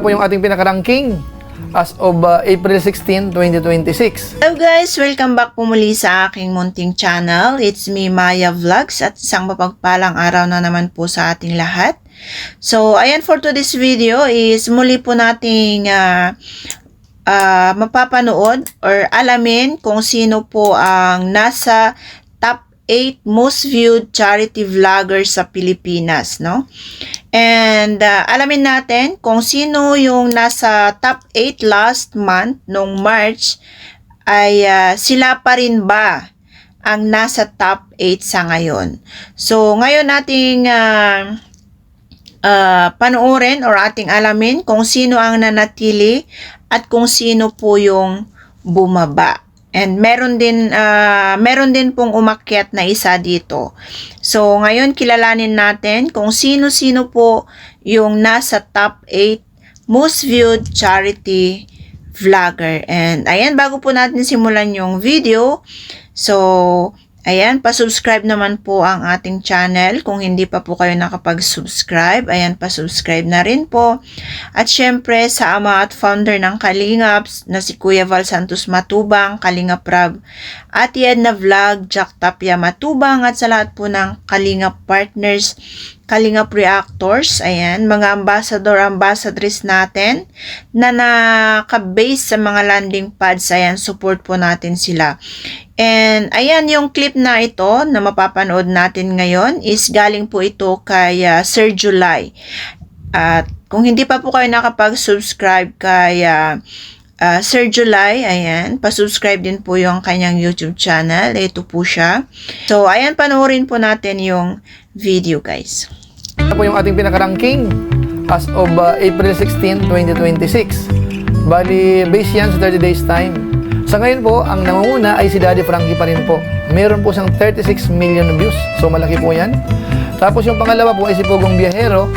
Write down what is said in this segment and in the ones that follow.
po yung ating pinaka-ranking as of April 16, 2026. Hello guys! Welcome back po muli sa aking munting channel. It's me, Maya Vlogs, at isang mapagpalang araw na naman po sa ating lahat. So, ayan, for today's video is muli po nating mapapanood or alamin kung sino po ang nasa top 8 most viewed charity vloggers sa Pilipinas, no? And alamin natin kung sino yung nasa top 8 last month nung March, ay sila pa rin ba ang nasa top 8 sa ngayon. So ngayon ating panoorin or ating alamin kung sino ang nanatili at kung sino po yung bumaba. And meron din pong umakyat na isa dito. So, ngayon kilalanin natin kung sino-sino po yung nasa top 8 most viewed charity vlogger. And ayan, bago po natin simulan yung video, so ayan, pa-subscribe naman po ang ating channel. Kung hindi pa po kayo nakapag-subscribe, ayan, pa-subscribe na rin po. At syempre, sa ama at founder ng Kalingap na si Kuya Val Santos Matubang, Kalingap Rab, at Edna Vlog, Jack Tapia Matubang, at sa lahat po ng Kalingap partners, Kalingap Reactors, ayan, mga ambassadress natin na naka-base sa mga landing pads, ayan, support po natin sila. And ayan, yung clip na ito na mapapanood natin ngayon is galing po ito kay Sir July. At kung hindi pa po kayo nakapag-subscribe kay Sir July, ayan, pa-subscribe din po yung kanyang YouTube channel. Ito po siya. So ayan, panoorin po natin yung video, guys. Ito po yung ating pinaka-ranking as of April 16, 2026. Bali, base yan sa 30 days time. Sa ngayon po, ang nangunguna ay si Daddy Frankie pa rin po. Meron po siyang 36 million views. So, malaki po yan. Tapos yung pangalawa po ay si Pugong Biyahero,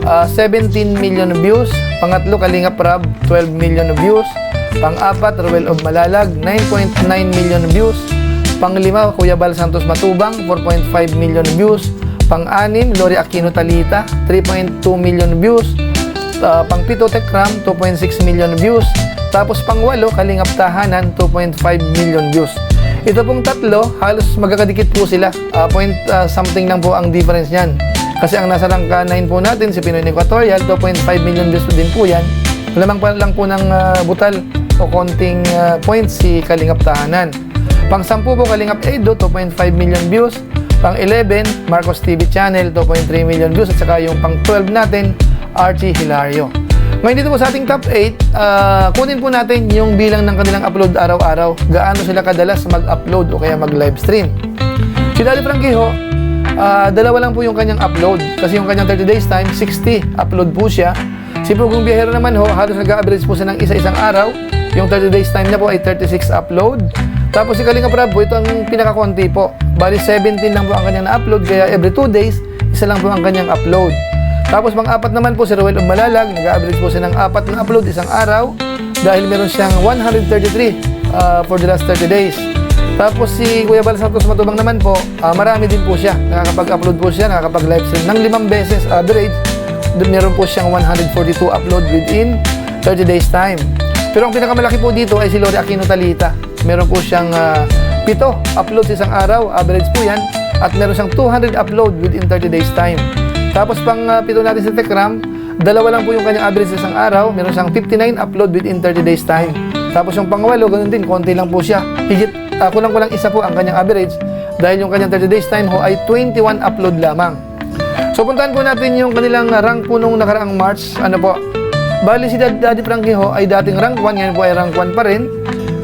17 million views. Pangatlo, Kalingap Rab, 12 million views. Pang-apat, Ruel of Malalag, 9.9 million views. Pang-lima, Kuya Val Santos Matubang, 4.5 million views. Pang-anim, Lori Aquino Talita, 3.2 million views. Pang-pito, Tekram, 2.6 million views. Tapos pang-walo, Kalingap Tahanan, 2.5 million views. Ito pong tatlo, halos magkakadikit po sila. Something lang po ang difference niyan. Kasi ang nasa rank 9 po natin, si Pinoy Equatorial, 2.5 million views din po yan. Lamang pa lang po ng butal o konting points si Kalingap Tahanan. Pang-10 po, Kalingap Edo, 2.5 million views. Pang-11, Marcos TV Channel, 2.3 million views. At saka yung pang-12 natin, Archie Hilario. Ngayon dito po sa ating top 8, kunin po natin yung bilang ng kanilang upload araw-araw. Gaano sila kadalas mag-upload o kaya mag-live stream. Si Daddy Frankie ho, dalawa lang po yung kanyang upload. Kasi yung kanyang 30 days time, 60 upload po siya. Si Pugong Biyahero naman ho, halos nag-average po siya ng isa-isang araw. Yung 30 days time niya po ay 36 upload. Tapos si Kalingap Rab po, ito ang pinakakonti po. Bali 17 lang po ang kanyang na-upload, kaya every 2 days, isa lang po ang kanyang upload. Tapos pang-apat naman po si Ruel of Malalag, nag-average po siya ng 4 na upload isang araw dahil meron siyang 133 for the last 30 days. Tapos si Kuya Val Santos Matubang naman po, marami din po siya. Nakakapag-upload po siya, nakakapag-live stream ng 5 beses average. Meron po siyang 142 upload within 30 days time. Pero ang pinakamalaki po dito ay si Lori Aquino Talita. Meron po siyang 7 uploads isang araw, average po yan. At meron siyang 200 upload within 30 days time. Tapos pang-pito natin si Tekram, dalawa lang po yung kanyang average isang araw. Meron siyang 59 upload within 30 days time. Tapos yung pang-walo, ganun din, konti lang po siya. Higit, kulang-kulang isa po ang kanyang average dahil yung kanyang 30 days time ho ay 21 upload lamang. So puntahan po natin yung kanilang rank po nung nakaraang March. Ano po? Bali si Daddy Frankie ho ay dating rank 1, ngayon po ay rank 1 pa rin.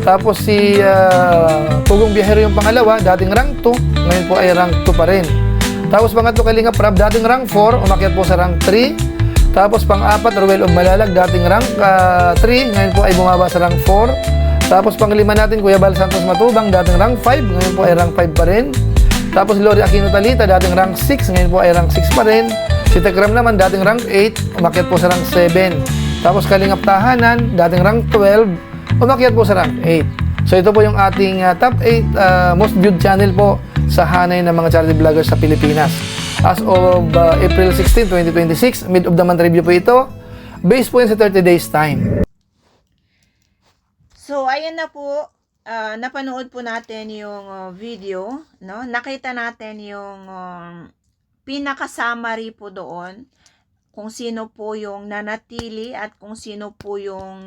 Tapos si Pugong Biyahero yung pangalawa, dating rank 2, ngayon po ay rank 2 pa rin. Tapos pangatlo, Kalingap Rab, dating rank 4, umakyat po sa rank 3. Tapos pang-apat, Ruel of Malalag, dating rank 3, ngayon po ay bumaba sa rank 4. Tapos pang-lima natin, Kuya Val Santos Matubang, dating rank 5, ngayon po ay rank 5 pa rin. Tapos Lori Aquino Talita, dating rank 6, ngayon po ay rank 6 pa rin. Si Tekram naman, dating rank 8, umakyat po sa rank 7. Tapos Kalingap Tahanan, dating rank 12, umakyat po sa rank 8. So ito po yung ating top 8 most viewed channel po sa hanay ng mga charity vloggers sa Pilipinas. As of April 16, 2026, mid of the month review po ito. Based po yan sa 30 days time. So, ayan na po. Napanood po natin yung video, no? Nakita natin yung pinaka-summary po doon kung sino po yung nanatili at kung sino po yung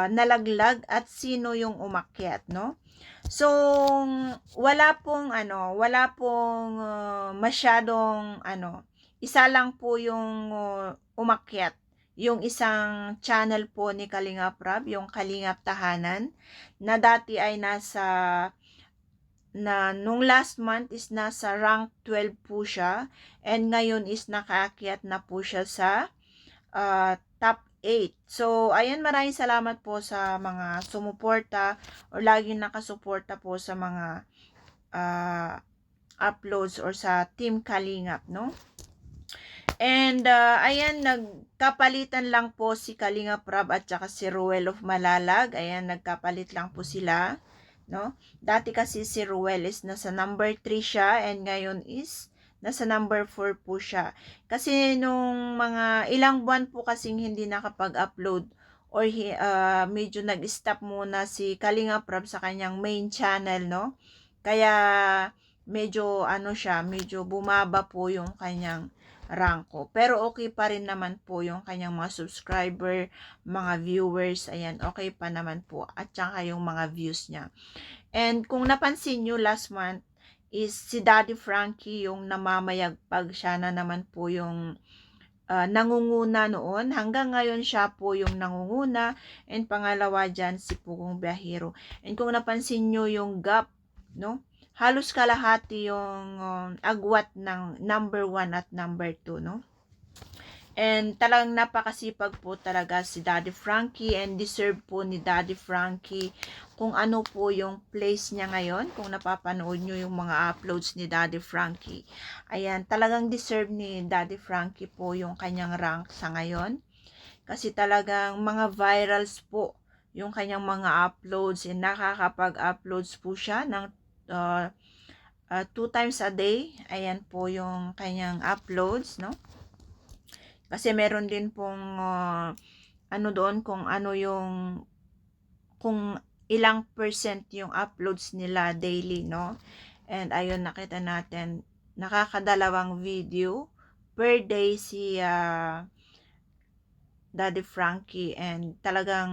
nalaglag at sino yung umakyat, no? So, wala pong masyadong isa lang po yung umakyat. Yung isang channel po ni Kalingap Rab, yung Kalingap Tahanan, na dati ay nung last month is nasa rank 12 po siya, and ngayon is nakaakyat na po siya sa top 8. So, ayan, maraming salamat po sa mga sumuporta or laging nakasuporta po sa mga uploads or sa Team Kalingap, no? And ayan, nagkapalitan lang po si Kalingap Rab at saka si Ruel of Malalag. Ayan, nagkapalit lang po sila, no? Dati kasi si Ruel is nasa number 3 siya, and ngayon is nasa number 4 po siya. Kasi nung mga ilang buwan po kasing hindi nakapag-upload or medyo nag-stop muna si Kalingap Rab sa kanyang main channel, no? Kaya medyo medyo bumaba po yung kanyang ranko. Pero okay pa rin naman po yung kanyang mga subscriber, mga viewers, ayan, okay pa naman po. At saka yung mga views niya. And kung napansin nyo, last month is si Daddy Frankie yung namamayagpag. Siya na naman po yung nangunguna noon. Hanggang ngayon siya po yung nangunguna. And pangalawa dyan si Pugong Biyahero. And kung napansin nyo yung gap, no? Halos kalahati yung agwat ng number 1 at number 2, no? And talagang napakasipag po talaga si Daddy Frankie, and deserve po ni Daddy Frankie kung ano po yung place niya ngayon. Kung napapanood nyo yung mga uploads ni Daddy Frankie, ayan, talagang deserve ni Daddy Frankie po yung kanyang rank sa ngayon. Kasi talagang mga virals po yung kanyang mga uploads, and nakakapag-uploads po siya ng 2 times a day. Ayan po yung kanyang uploads, no? Kasi meron din pong doon kung kung ilang percent yung uploads nila daily, no? And ayun, nakita natin nakakadalawang video per day si Daddy Frankie, and talagang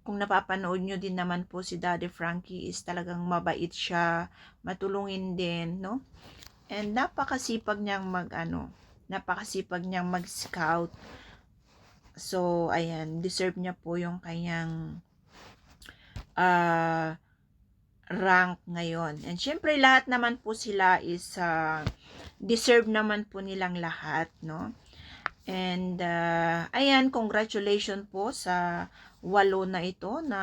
kung napapanood nyo din naman po si Daddy Frankie is talagang mabait siya, matulungin din, no? And napakasipag niyang mag-scout. So, ayan, deserve niya po yung kanyang rank ngayon. And syempre, lahat naman po sila is deserve naman po nilang lahat, no? And ayan, congratulations po sa 8 na ito na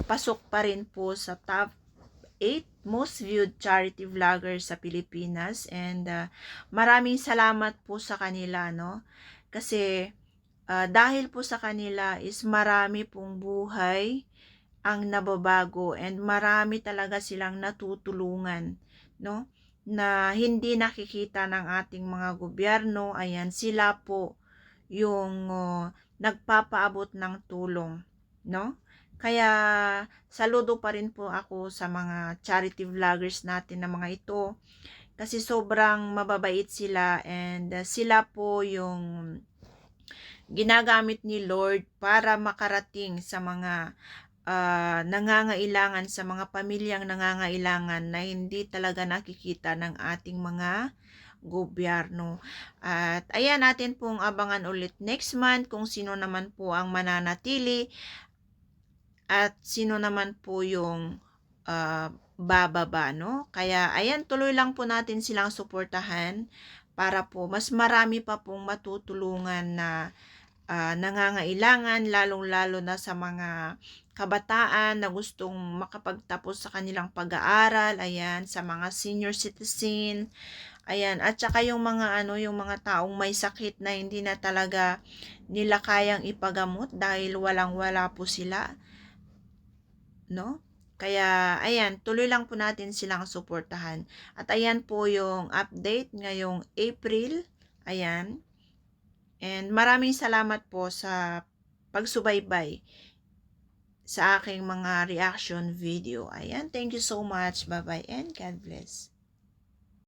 pasok pa rin po sa top 8 most viewed charity vloggers sa Pilipinas. And maraming salamat po sa kanila, no? Kasi dahil po sa kanila is marami pong buhay ang nababago, and marami talaga silang natutulungan, no? Na hindi nakikita ng ating mga gobyerno. Ayan, sila po yung nagpapaabot ng tulong, no? Kaya saludo pa rin po ako sa mga charity vloggers natin na mga ito, kasi sobrang mababait sila, and sila po yung ginagamit ni Lord para makarating sa mga nangangailangan, sa mga pamilyang nangangailangan na hindi talaga nakikita ng ating mga gobyerno. At ayan, natin pong abangan ulit next month kung sino naman po ang mananatili at sino naman po yung bababa, no? Kaya ayan, tuloy lang po natin silang suportahan para po mas marami pa pong matutulungan na nangangailangan, lalong-lalo na sa mga kabataan na gustong makapagtapos sa kanilang pag-aaral, ayan, sa mga senior citizen, ayan, at saka yung mga yung mga taong may sakit na hindi na talaga nila kayang ipagamot dahil walang-wala po sila, no? Kaya ayan, tuloy lang po natin silang suportahan. At ayan po yung update ngayong April, ayan. And maraming salamat po sa pagsubaybay sa aking mga reaction video. Ayan, thank you so much. Bye-bye and God bless.